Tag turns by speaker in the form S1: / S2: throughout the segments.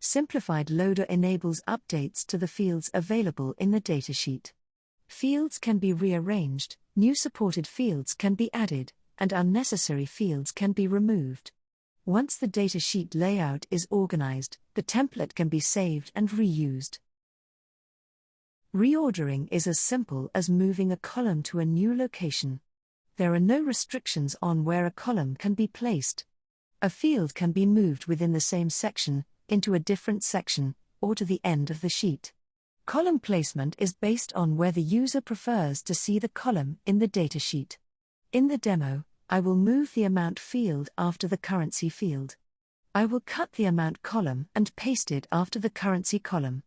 S1: Simplified Loader enables updates to the fields available in the datasheet. Fields can be rearranged, new supported fields can be added, and unnecessary fields can be removed. Once the datasheet layout is organized, the template can be saved and reused. Reordering is as simple as moving a column to a new location. There are no restrictions on where a column can be placed. A field can be moved within the same section, into a different section, or to the end of the sheet. Column placement is based on where the user prefers to see the column in the datasheet. In the demo, I will move the amount field after the currency field. I will cut the amount column and paste it after the currency column.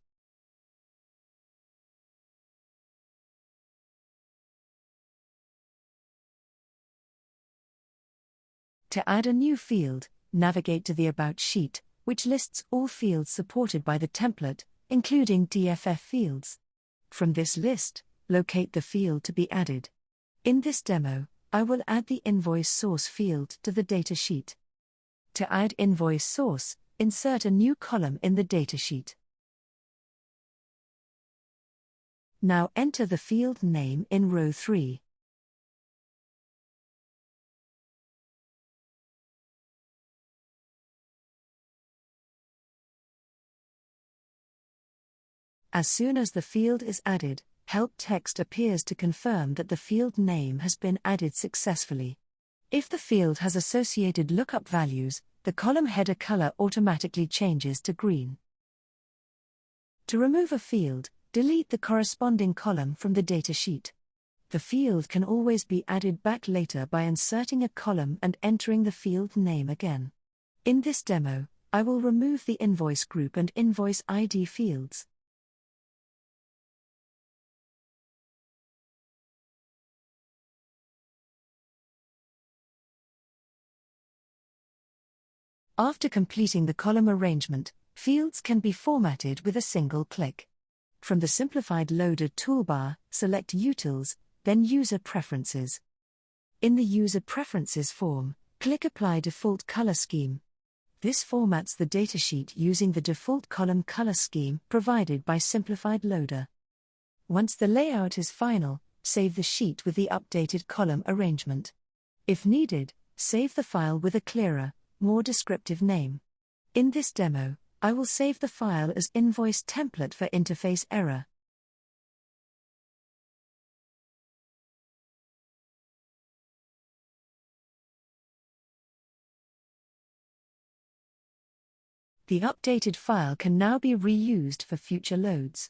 S1: To add a new field, navigate to the About sheet, which lists all fields supported by the template, including DFF fields. From this list, locate the field to be added. In this demo, I will add the Invoice Source field to the datasheet. To add Invoice Source, insert a new column in the datasheet. Now enter the field name in row 3. As soon as the field is added, help text appears to confirm that the field name has been added successfully. If the field has associated lookup values, the column header color automatically changes to green. To remove a field, delete the corresponding column from the datasheet. The field can always be added back later by inserting a column and entering the field name again. In this demo, I will remove the invoice group and invoice ID fields. After completing the column arrangement, fields can be formatted with a single click. From the Simplified Loader toolbar, select Utils, then User Preferences. In the User Preferences form, click Apply Default Color Scheme. This formats the datasheet using the default column color scheme provided by Simplified Loader. Once the layout is final, save the sheet with the updated column arrangement. If needed, save the file with a clearer, more descriptive name. In this demo, I will save the file as invoice template for interface error. The updated file can now be reused for future loads.